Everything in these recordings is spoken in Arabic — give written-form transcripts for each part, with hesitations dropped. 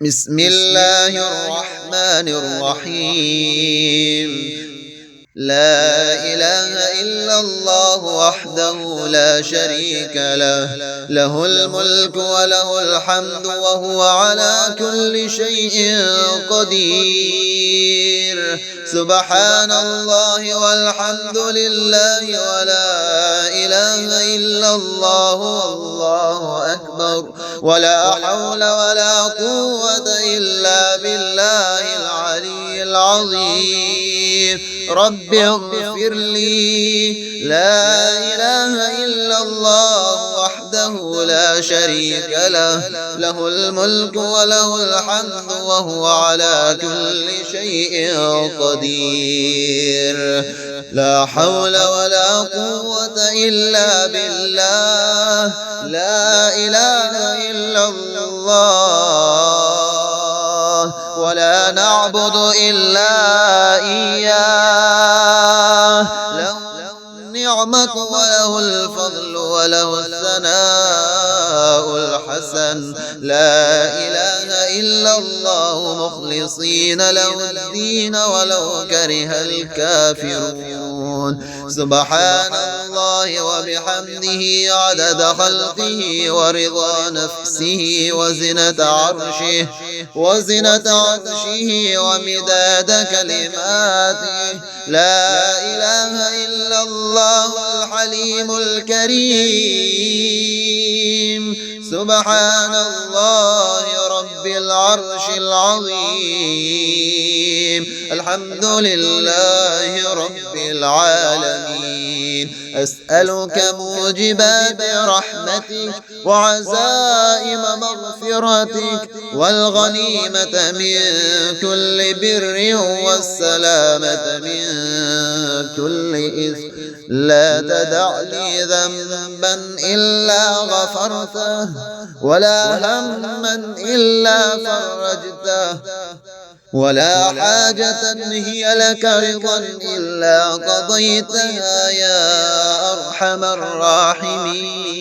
بسم الله الرحمن الرحيم. لا إله إلا الله وحده لا شريك له، له الملك وله الحمد وهو على كل شيء قدير. سبحان الله والحمد لله ولا إله إلا الله والله أكبر، ولا حول ولا قوة إلا بالله العلي العظيم. رب اغفر لي. لا إله إلا الله وحده لا شريك له، له الملك وله الحمد وهو على كل شيء قدير. لا حول ولا قوة إلا بالله. لا إله إلا الله ولا نعبد إلا إياه. له النعمة وله الفضل وله الثناء الحسن. لا إله إلا الله مخلصين له الدين ولو كره الكافرون. سبحان الله وبحمده عدد خلقه ورضا نفسه وزنة عرشه ومداد كلماته. لا إله إلا الله الحليم الكريم. سبحان الله رب العرش العظيم. الحمد لله رب العالمين. أسألك موجبات رحمتك وعزائم مغفرتك والغنيمة من كل بر والسلامة من كل إثم. لا تدع لي ذنبا إلا غفرته ولا هما إلا فرجته ولا حاجة هي لك رضا إلا قضيتها يا أرحم الراحمين.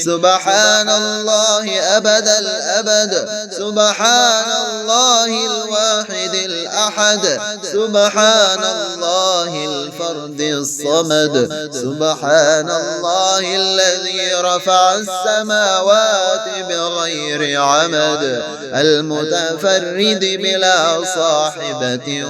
سبحان الله أبد الأبد. سبحان الله الواحد الأحد. سبحان الله الفرد الصمد. سبحان الله الذي رفع السماوات بغير عمد، المتفرد بلا صاحبة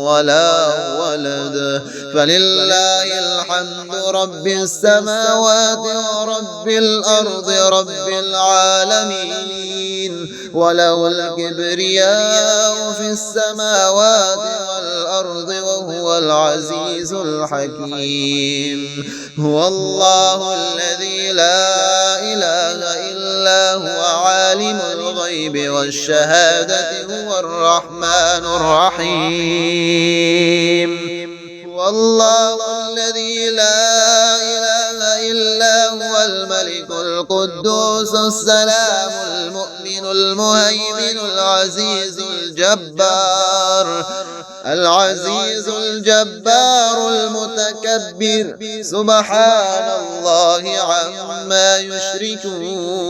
ولا ولد. فلله الحمد رب السماوات ورب الأرض رب العالمين، وله الكبرياء في السماوات والأرض وهو العزيز الحكيم. هو الله الذي لا إله إلا هو عالم الغيب والشهادة هو الرحمن الرحيم. هو الله الذي لا إله إلا هو الملك القدوس السلام المؤمن المهيمن العزيز الجبار المتكبر. سبحان الله عما يشركون.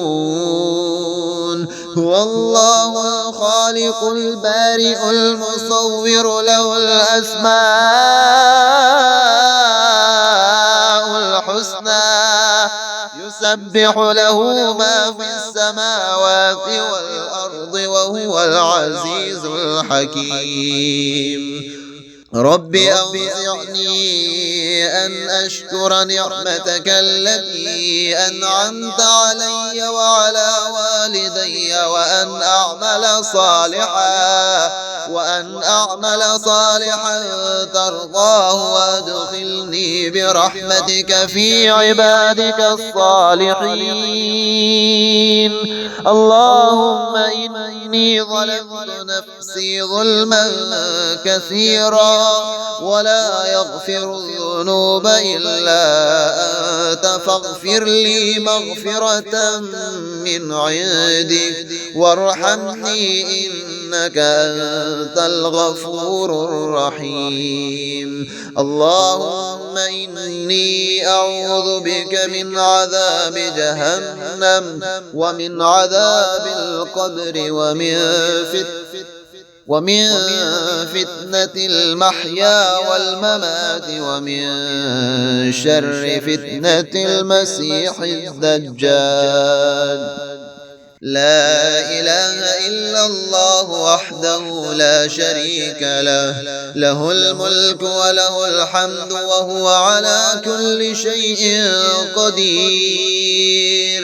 هو الله الخالق البارئ المصور له الأسماء الحسنى. يسبح له ما في السماوات والأرض وهو العزيز الحكيم. رب أوزعني أن أشكر نعمتك التي أنعمت علي وعلى والدي وأن أعمل صالحا ترضاه وأدخلني برحمتك في عبادك الصالحين. اللهم إني ظلمت نفسي ظلما كثيرا ولا يغفر الذنوب إلا أنت فاغفر لي مغفرة من عندك وارحمني إنك أنت أنت الغفور الرحيم. اللهم إني أعوذ بك من عذاب جهنم ومن عذاب القبر ومن فتنة المحيا والممات ومن شر فتنة المسيح الدجال. لا إله إلا الله وحده لا شريك له، له الملك وله الحمد وهو على كل شيء قدير.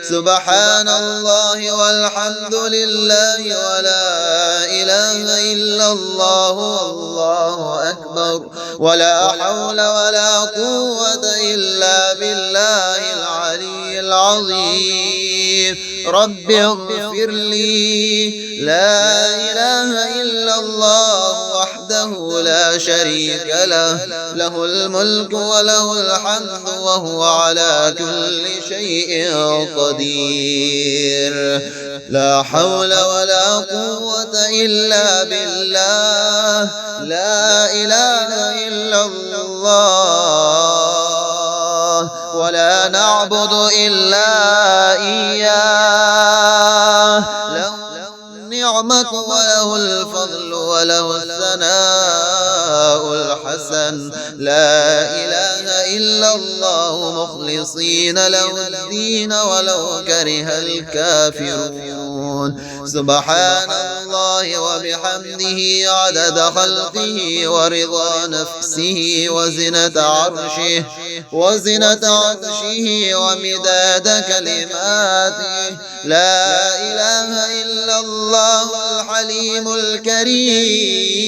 سبحان الله والحمد لله ولا إله إلا الله والله أكبر، ولا حول ولا قوة إلا بالله العلي العظيم. رب اغفر لي. لا إله إلا الله وحده لا شريك له، له الملك وله الحمد وهو على كل شيء قدير. لا حول ولا قوة إلا بالله. لا إله إلا الله ولا نعبد إلا إياه. له النعمة وله الفضل وله الثناء الحسن. لا إله إلا الله مخلصين له الدين ولو كره الكافرون. سبحان الله وبحمده عدد خلقه ورضا نفسه وزنة عرشه ومداد كلماته. لا إله إلا الله الحليم الكريم.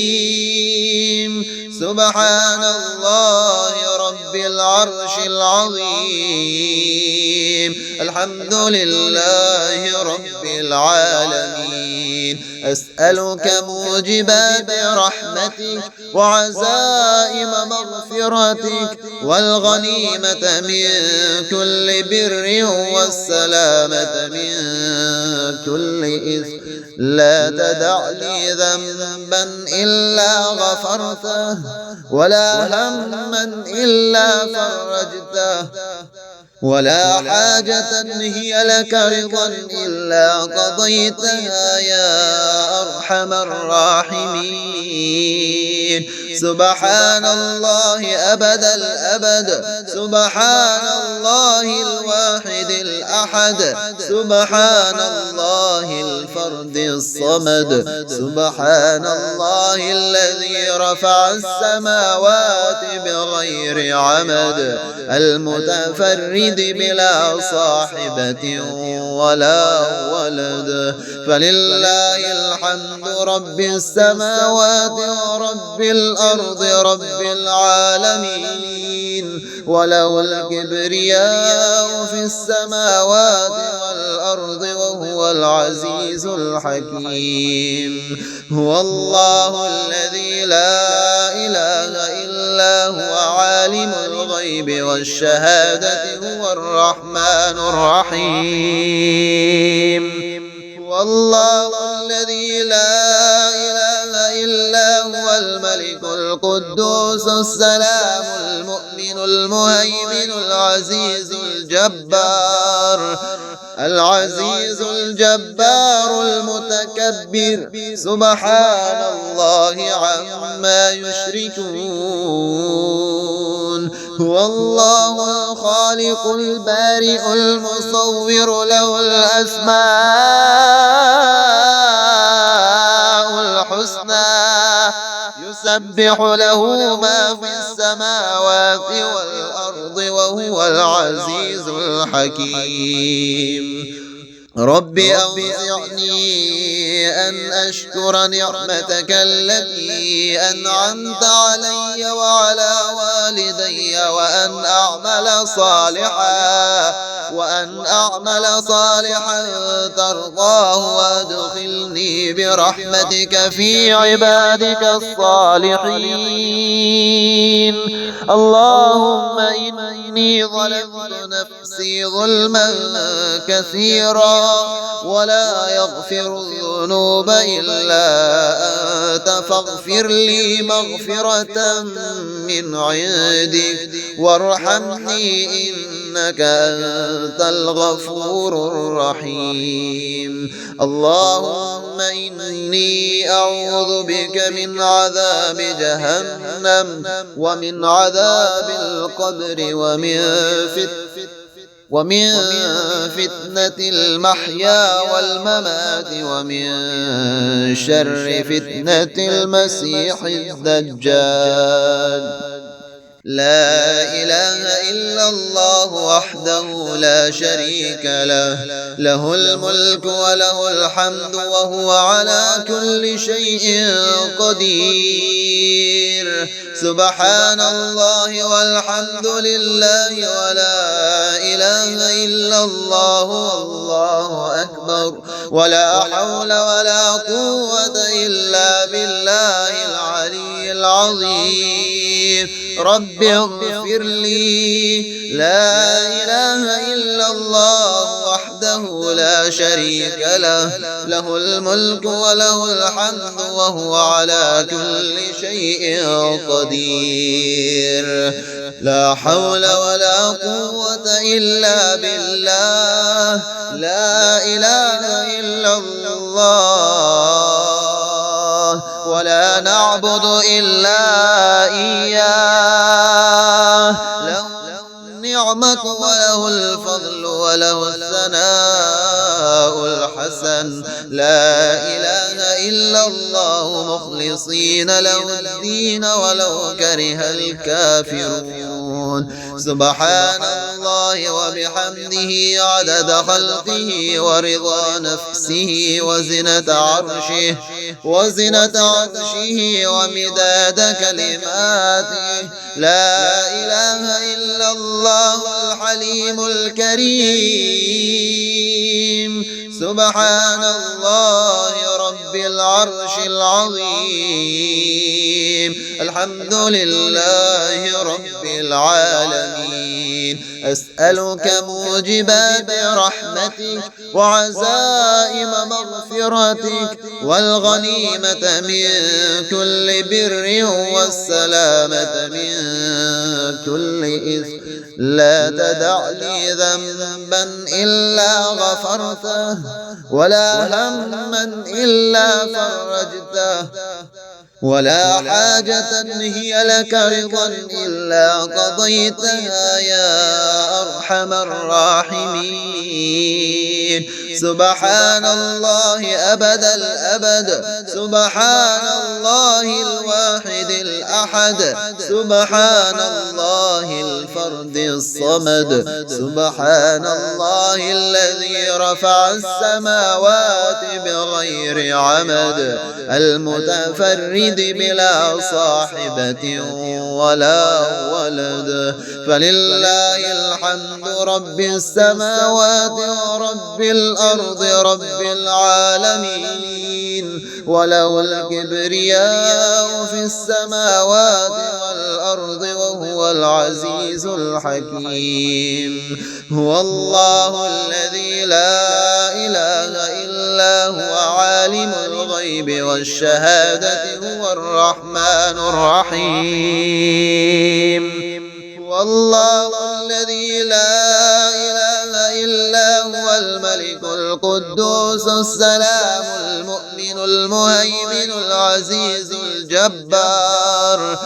سبحان الله رب العرش العظيم. الحمد لله رب العالمين. أسألك موجبات رحمتك وعزائم مغفرتك والغنيمة من كل بر والسلامة من كل إثم. لا تدع لي ذنبا إلا غفرته ولا هما إلا فرجته ولا حاجة هي لك رضا إلا قضيتها يا أرحم الراحمين. سبحان الله أبد الأبد. سبحان الله الواحد الأحد. سبحان الله الفرد الصمد. سبحان الله الذي رفع السماوات بغير عمد، المتفرد بلا صاحبة ولا ولد. فلله الحمد رب السماوات ورب الأرض رب العالمين، وله الكبرياء في السماوات والأرض وهو العزيز الحكيم. هو الله الذي لا إله إلا هو عالم الغيب والشهادة هو الرحمن الرحيم. هو الله الذي لا إله إلا هو الملك القدوس السلام المؤمن المهيمن العزيز الجبار المتكبر. سبحان الله عما يشركون. هو الله الخالق البارئ المصور له الأسماء الحسنى. يسبح له ما في السماوات والأرض وهو العزيز الحكيم. رب أوزعني أن أشكر نعمتك التي أنعمت علي وعلى والدي وأن أعمل صالحا ترضاه واخلفني برحمتك في عبادك الصالحين. اللهم إني ظلمت نفسي ظلما كثيرا ولا يغفر الذنوب إلا أنت فاغفر لي مغفرة من عندك وارحمني إنك أنت الغفور الرحيم. اللهم إني أعوذ بك من عذاب جهنم ومن عذاب القبر ومن فتنة المحيا والممات ومن شر فتنة المسيح الدجال. لا إله إلا الله وحده لا شريك له، له الملك وله الحمد وهو على كل شيء قدير. سبحان الله والحمد لله ولا إله إلا الله والله أكبر ولا حول ولا قوة إلا بالله العلي العظيم. رب اغفر لي. لا إله إلا الله وحده لا شريك له، له الملك وله الحمد وهو على كل شيء قدير. لا حول ولا قوة إلا بالله. لا إله إلا الله ولا نعبد إلا إياه. له النعمة وله الفضل وله الثناء الحسن. لا إله إلا الله مخلصين له الدين ولو كره الكافرون. سبحان الله وبحمده عدد خلقه ورضا نفسه وزنة عرشه ومداد كلماته. لا إله إلا الله الحليم الكريم. سبحان الله رب العرش العظيم. الحمد لله رب العالمين. أسألك موجبات رحمتك وعزائم مغفرتك والغنيمة من كل بر والسلامة من كل إثم. لا تدع لي ذنبا إلا غفرته ولا هما إلا فرجته ولا حاجة هي لك رضا إلا قضيتها يا أرحم الراحمين. سبحان الله أبد الأبد. سبحان الله الواحد الأحد. سبحان الله الفرد الصمد. سبحان الله الذي رفع السماوات بغير عمد المتفرد بلا صاحبة ولا ولد. فلله الحمد رب السماوات ورب الأرض رب العالمين. وله الكبرياء في السماوات والأرض وهو العزيز الحكيم. هو الله الذي لا إله إلا هو عالم الغيب والشهادة هو الرحمن الرحيم. هو الله الذي لا إله إلا هو الملك القدوس السلام المؤمن المهيمن العزيز الجبار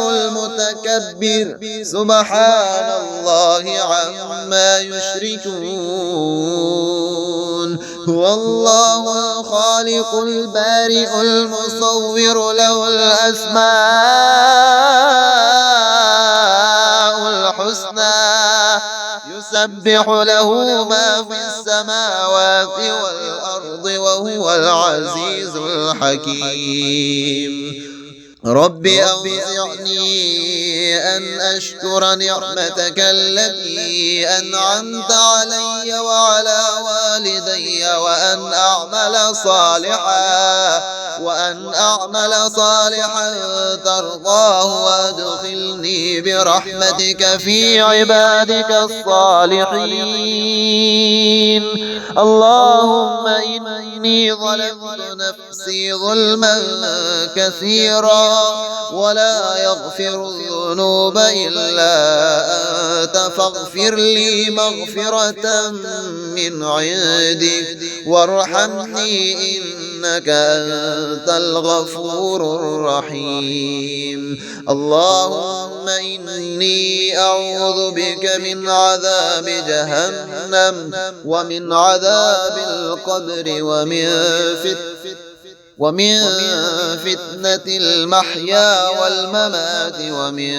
المتكبر. سبحان الله عما يشركون. هو الله الخالق البارئ المصور له الأسماء الحسنى. يسبح له ما في السماوات والأرض وهو العزيز الحكيم. رب أوزعني أن أشكر نعمتك التي أنعمت علي وعلى والدي وأن أعمل صالحا ترضاه وأدخلني برحمتك في عبادك الصالحين. اللهم إني ظلمت نفسي ظلما كثيرا ولا يغفر الذنوب إلا أنت فاغفر لي مغفرة من عندك وارحمني إنك أنت الغفور الرحيم. اللهم إني أعوذ بك من عذاب جهنم ومن عذاب القبر ومن فتنة المحيا والممات ومن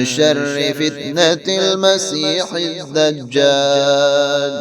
شر فتنة المسيح الدجال.